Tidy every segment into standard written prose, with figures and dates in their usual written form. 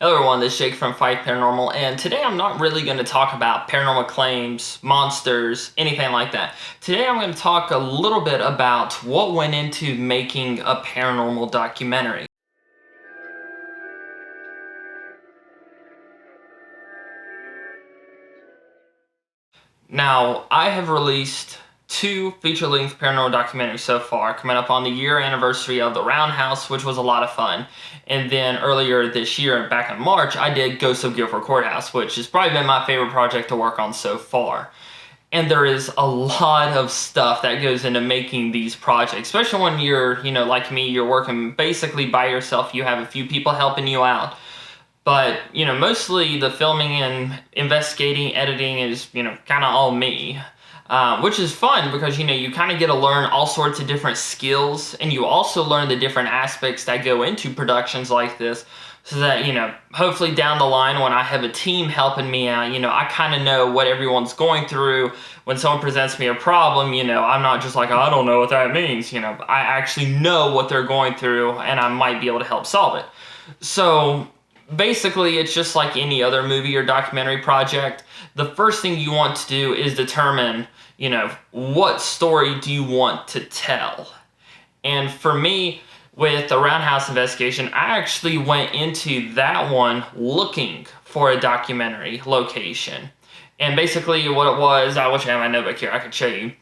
Hello everyone, this is Jake from Fife Paranormal, and today I'm not really going to talk about paranormal claims, monsters, anything like that. Today I'm going to talk a little bit about what went into making a paranormal documentary. Now, I have released 2 feature-length paranormal documentaries so far, coming up on the year anniversary of The Roundhouse, which was a lot of fun. And then earlier this year, back in March, I did Ghosts of Guilford Courthouse, which has probably been my favorite project to work on so far. And there is a lot of stuff that goes into making these projects, especially when you're, like me, you're working basically by yourself. You have a few people helping you out. But, mostly the filming and investigating, editing is, kind of all me. Which is fun because, you kind of get to learn all sorts of different skills, and you also learn the different aspects that go into productions like this, so that, hopefully down the line when I have a team helping me out, I kind of know what everyone's going through. When someone presents me a problem, I'm not just like, I don't know what that means. I actually know what they're going through, and I might be able to help solve it. So basically, it's just like any other movie or documentary project. The first thing you want to do is determine, what story do you want to tell? And for me, with the Roundhouse investigation, I actually went into that one looking for a documentary location. And basically what it was, I wish I had my notebook here, I could show you.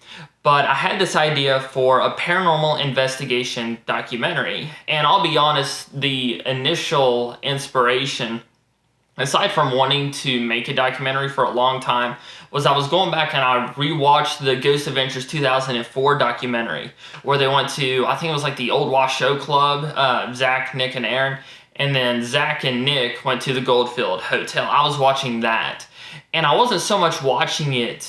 But I had this idea for a paranormal investigation documentary. And I'll be honest, the initial inspiration, aside from wanting to make a documentary for a long time, was I was going back and I rewatched the Ghost Adventures 2004 documentary, where they went to, I think it was like the Old Washoe Club, Zach, Nick, and Aaron, and then Zach and Nick went to the Goldfield Hotel. I was watching that. And I wasn't so much watching it,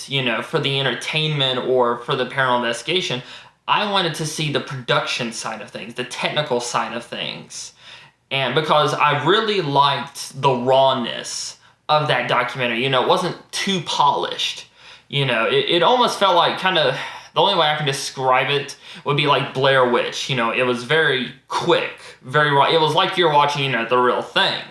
for the entertainment or for the paranormal investigation. I wanted to see the production side of things, the technical side of things. And because I really liked the rawness of that documentary, it wasn't too polished. It almost felt like kind of, the only way I can describe it would be like Blair Witch. It was very quick, very raw. It was like you're watching, the real thing.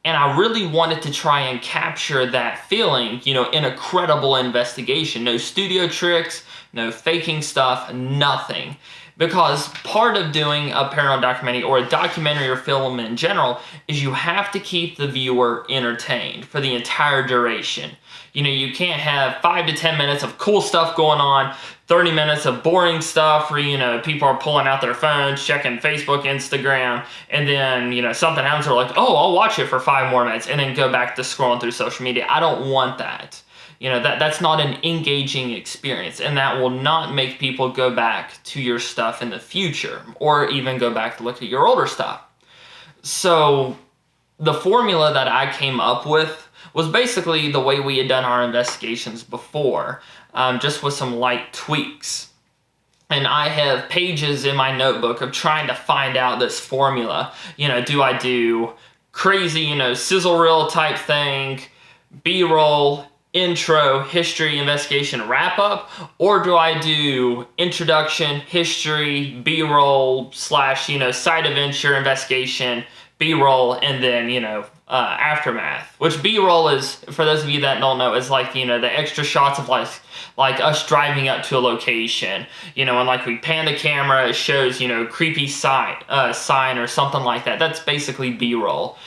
And I really wanted to try and capture that feeling, in a credible investigation. No studio tricks, no faking stuff, nothing. Because part of doing a paranormal documentary or a documentary or film in general is you have to keep the viewer entertained for the entire duration. You can't have 5 to 10 minutes of cool stuff going on, 30 minutes of boring stuff where, people are pulling out their phones, checking Facebook, Instagram, and then, something happens, they're like, oh, I'll watch it for 5 more minutes, and then go back to scrolling through social media. I don't want that. That's not an engaging experience, and that will not make people go back to your stuff in the future, or even go back to look at your older stuff. So the formula that I came up with was basically the way we had done our investigations before, just with some light tweaks. And I have pages in my notebook of trying to find out this formula. Do I do crazy, sizzle reel type thing, B-roll, intro, history, investigation, wrap-up, or do I do introduction, history, B-roll / side adventure, investigation, B-roll, and then, aftermath. Which B-roll is, for those of you that don't know, is like, the extra shots of like us driving up to a location, and like we pan the camera, it shows, creepy sign or something like that. That's basically B-roll.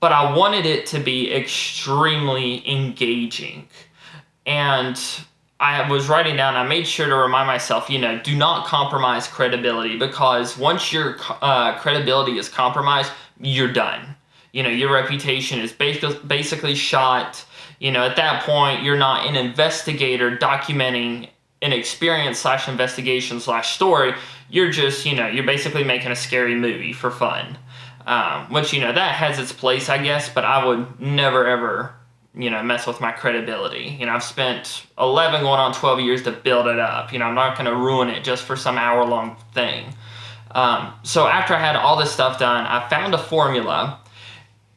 But I wanted it to be extremely engaging. And I was writing down, I made sure to remind myself, do not compromise credibility, because once your credibility is compromised, you're done. Your reputation is basically shot. At that point, you're not an investigator documenting an experience / investigation / story. You're just, you're basically making a scary movie for fun. Which, that has its place, I guess, but I would never, ever, mess with my credibility. I've spent 11 going on 12 years to build it up. I'm not going to ruin it just for some hour-long thing. So after I had all this stuff done, I found a formula,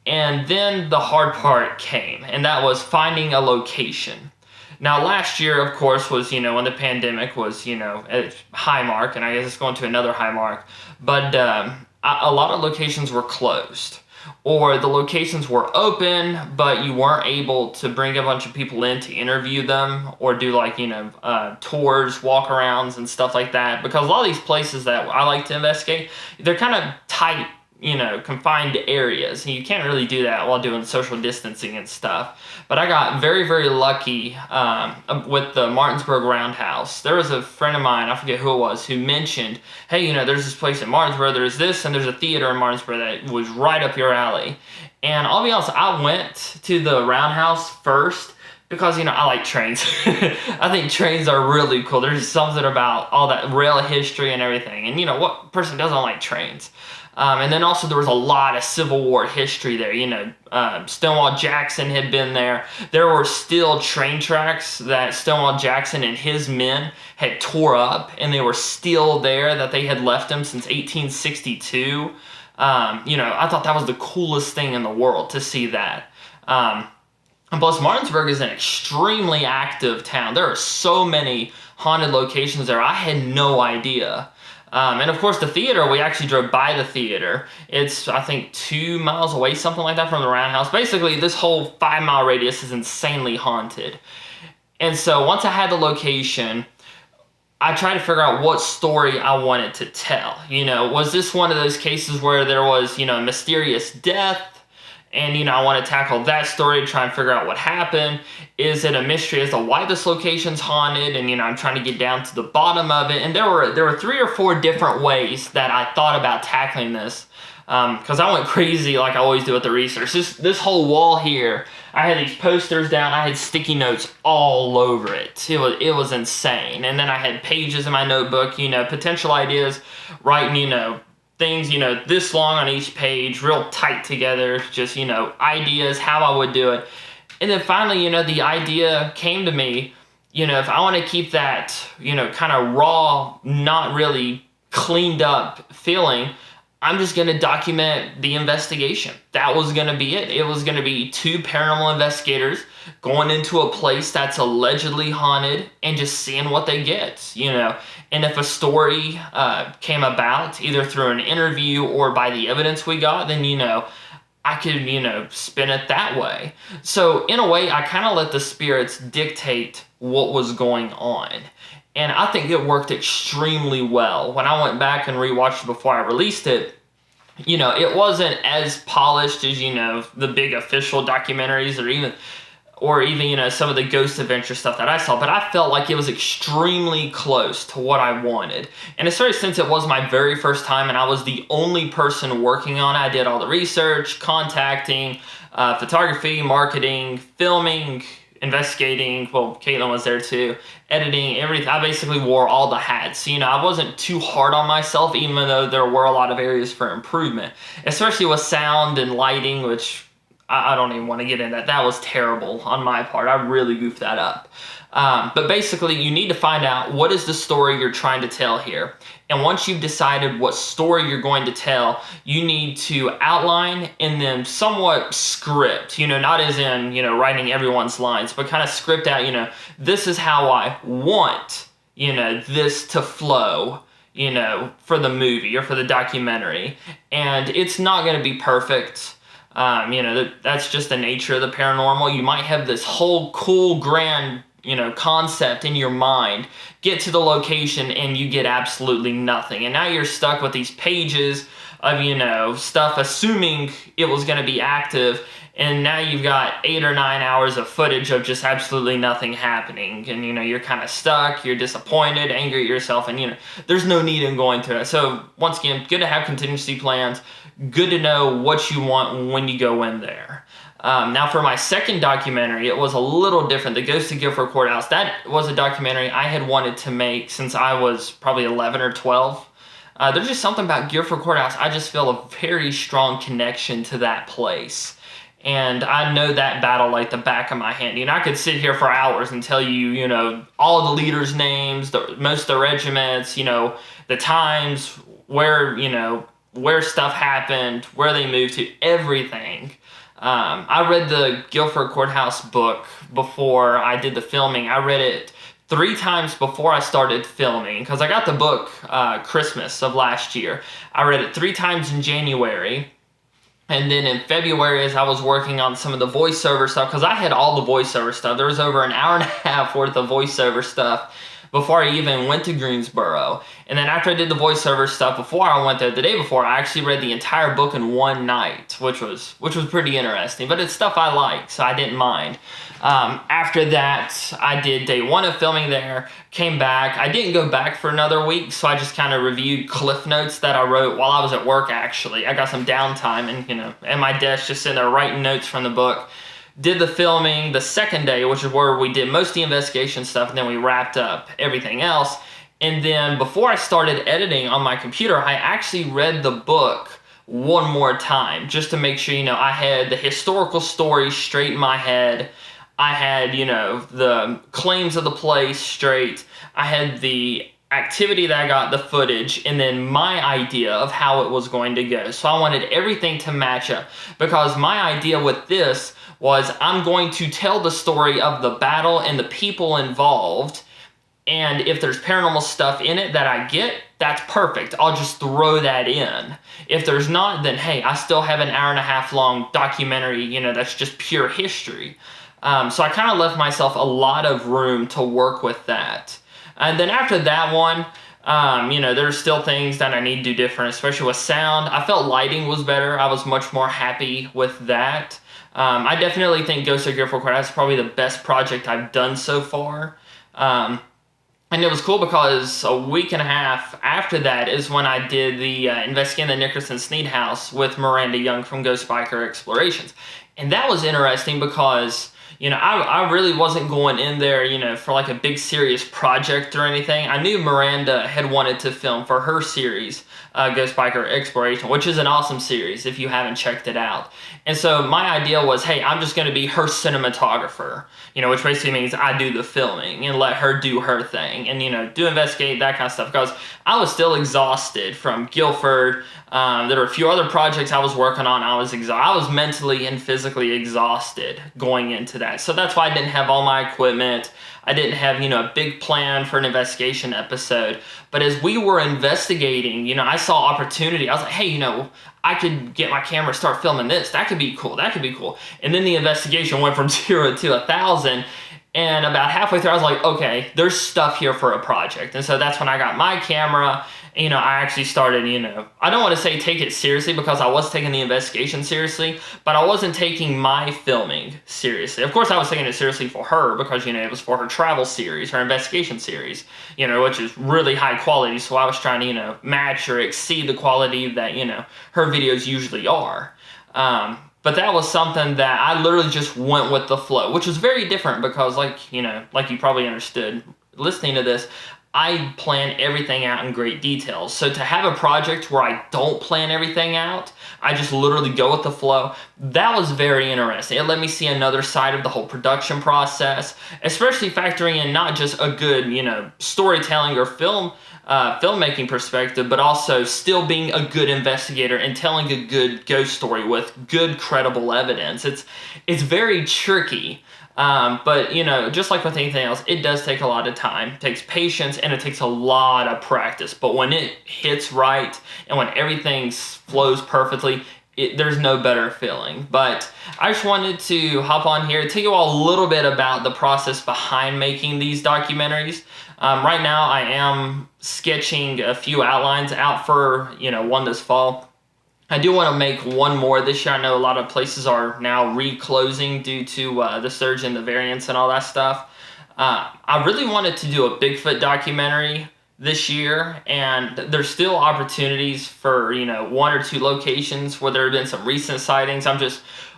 and then the hard part came, and that was finding a location. Now, last year, of course, was, when the pandemic was, at high mark, and I guess it's going to another high mark, but a lot of locations were closed. or the locations were open, but you weren't able to bring a bunch of people in to interview them or do like, tours, walk-arounds and stuff like that. Because a lot of these places that I like to investigate, they're kind of tight, confined areas, and you can't really do that while doing social distancing and stuff. But I got very, very lucky with the Martinsburg Roundhouse. There was a friend of mine, I forget who it was, who mentioned, hey, there's this place in Martinsburg, there's this, and there's a theater in Martinsburg that was right up your alley. And I'll be honest, I went to the Roundhouse first because, I like trains. I think trains are really cool. There's something about all that rail history and everything. And, what person doesn't like trains? And then also there was a lot of Civil War history there. Stonewall Jackson had been there. There were still train tracks that Stonewall Jackson and his men had tore up, and they were still there, that they had left them since 1862. I thought that was the coolest thing in the world to see that. And plus, Martinsburg is an extremely active town. There are so many haunted locations there. I had no idea. And of course, the theater, we actually drove by the theater. It's, I think, 2 miles away, something like that, from the Roundhouse. Basically, this whole 5-mile radius is insanely haunted. And so once I had the location, I tried to figure out what story I wanted to tell. Was this one of those cases where there was, a mysterious death? And, I want to tackle that story, try and figure out what happened. Is it a mystery as to why this location's haunted? And, I'm trying to get down to the bottom of it. And there were 3 or 4 different ways that I thought about tackling this. Because I went crazy like I always do with the research. This whole wall here, I had these posters down. I had sticky notes all over it. It was insane. And then I had pages in my notebook, potential ideas, writing, things, this long on each page, real tight together, just, ideas, how I would do it. And then finally, the idea came to me, if I want to keep that, kind of raw, not really cleaned up feeling, I'm just going to document the investigation. That was going to be it. It was going to be 2 paranormal investigators going into a place that's allegedly haunted and just seeing what they get, And if a story came about either through an interview or by the evidence we got, then, I could, spin it that way. So in a way, I kind of let the spirits dictate what was going on. And I think it worked extremely well. When I went back and rewatched it before I released it, it wasn't as polished as, the big official documentaries or even, some of the Ghost Adventure stuff that I saw, but I felt like it was extremely close to what I wanted. And especially since it was my very first time and I was the only person working on it, I did all the research, contacting, photography, marketing, filming, investigating, well, Caitlin was there too, editing, everything. I basically wore all the hats. I wasn't too hard on myself, even though there were a lot of areas for improvement, especially with sound and lighting, which I don't even want to get into that. That was terrible on my part. I really goofed that up. But basically, you need to find out what is the story you're trying to tell here. And once you've decided what story you're going to tell, you need to outline and then somewhat script, not as in, writing everyone's lines, but kind of script out, this is how I want, this to flow, for the movie or for the documentary. And it's not going to be perfect. That's just the nature of the paranormal. You might have this whole cool, grand, concept in your mind, get to the location, and you get absolutely nothing. And now you're stuck with these pages of, stuff assuming it was going to be active, and now you've got 8 or 9 hours of footage of just absolutely nothing happening. And, you're kind of stuck, you're disappointed, angry at yourself, and, there's no need in going through it. So, once again, good to have contingency plans. Good to know what you want when you go in there. Now, for my second documentary, it was a little different. The Ghost of Guilford Courthouse, that was a documentary I had wanted to make since I was probably 11 or 12. There's just something about Guilford Courthouse. I just feel a very strong connection to that place. And I know that battle like the back of my hand. I could sit here for hours and tell you, all the leaders' names, most of the regiments, the times, where stuff happened, where they moved to, everything. I read the Guilford Courthouse book before I did the filming. I read it 3 times before I started filming, because I got the book Christmas of last year. I read it 3 times in January, And then in February, as I was working on some of the voiceover stuff, because I had all the voiceover stuff, there was over an hour and a half worth of voiceover stuff before I even went to Greensboro. And then after I did the voiceover stuff before I went there, the day before, I actually read the entire book in one night, which was pretty interesting. But it's stuff I like, so I didn't mind. After that, I did day one of filming there, came back. I didn't go back for another week, so I just kind of reviewed cliff notes that I wrote while I was at work, actually. I got some downtime and, at my desk, just sitting there writing notes from the book. Did the filming the second day, which is where we did most of the investigation stuff, and then we wrapped up everything else. And then before I started editing on my computer, I actually read the book one more time, just to make sure, I had the historical story straight in my head. I had, the claims of the place straight. I had the activity that I got, the footage, and then my idea of how it was going to go. So I wanted everything to match up, because my idea with this was I'm going to tell the story of the battle and the people involved, and if there's paranormal stuff in it that I get, that's perfect. I'll just throw that in. If there's not, then hey, I still have an hour and a half long documentary, that's just pure history. So I kind of left myself a lot of room to work with that. And then after that one, there's still things that I need to do different, especially with sound. I felt lighting was better. I was much more happy with that. I definitely think Ghost of Guilford Courthouse is probably the best project I've done so far. And it was cool because a week and a half after that is when I did the Investigating the Nickerson Sneed House with Miranda Young from Ghost Biker Explorations. And that was interesting because, I really wasn't going in there, for like a big serious project or anything. I knew Miranda had wanted to film for her series, Ghost Biker Exploration, which is an awesome series if you haven't checked it out. And so my idea was, hey, I'm just going to be her cinematographer, which basically means I do the filming and let her do her thing and, do investigate, that kind of stuff, because I was still exhausted from Guilford. There were a few other projects I was working on. I was mentally and physically exhausted going into that. So that's why I didn't have all my equipment. I didn't have, a big plan for an investigation episode. But as we were investigating, I saw opportunity. I was like, hey, I could get my camera, start filming this. That could be cool. That could be cool. And then the investigation went from 0 to 1,000. And about halfway through, I was like, okay, there's stuff here for a project. And so that's when I got my camera. I actually started, I don't want to say take it seriously, because I was taking the investigation seriously, but I wasn't taking my filming seriously. Of course, I was taking it seriously for her because, it was for her travel series, her investigation series, which is really high quality. So I was trying to, match or exceed the quality that, her videos usually are. But that was something that I literally just went with the flow, which was very different because, like you probably understood listening to this, I plan everything out in great detail. So to have a project where I don't plan everything out, I just literally go with the flow, that was very interesting. It let me see another side of the whole production process, especially factoring in not just a good, storytelling or filmmaking perspective, but also still being a good investigator and telling a good ghost story with good credible evidence. It's very tricky. But just like with anything else, it does take a lot of time. It takes patience and it takes a lot of practice. But when it hits right and when everything flows perfectly, there's no better feeling. But I just wanted to hop on here, tell you all a little bit about the process behind making these documentaries. Right now, I am sketching a few outlines out for, one this fall. I do want to make one more this year. I know a lot of places are now reclosing due to the surge in the variants and all that stuff. I really wanted to do a Bigfoot documentary this year, and there's still opportunities for, 1 or 2 locations where there have been some recent sightings.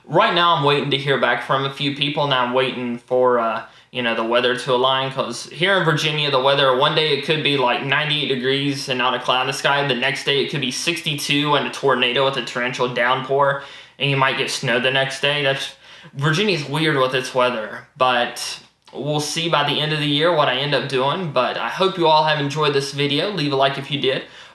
Right now I'm waiting to hear back from a few people. Now I'm waiting for, the weather to align, because here in Virginia, the weather, one day it could be like 98 degrees and not a cloud in the sky. The next day it could be 62 and a tornado with a torrential downpour, and you might get snow the next day. Virginia's weird with its weather, but we'll see by the end of the year what I end up doing. But I hope you all have enjoyed this video. Leave a like if you did.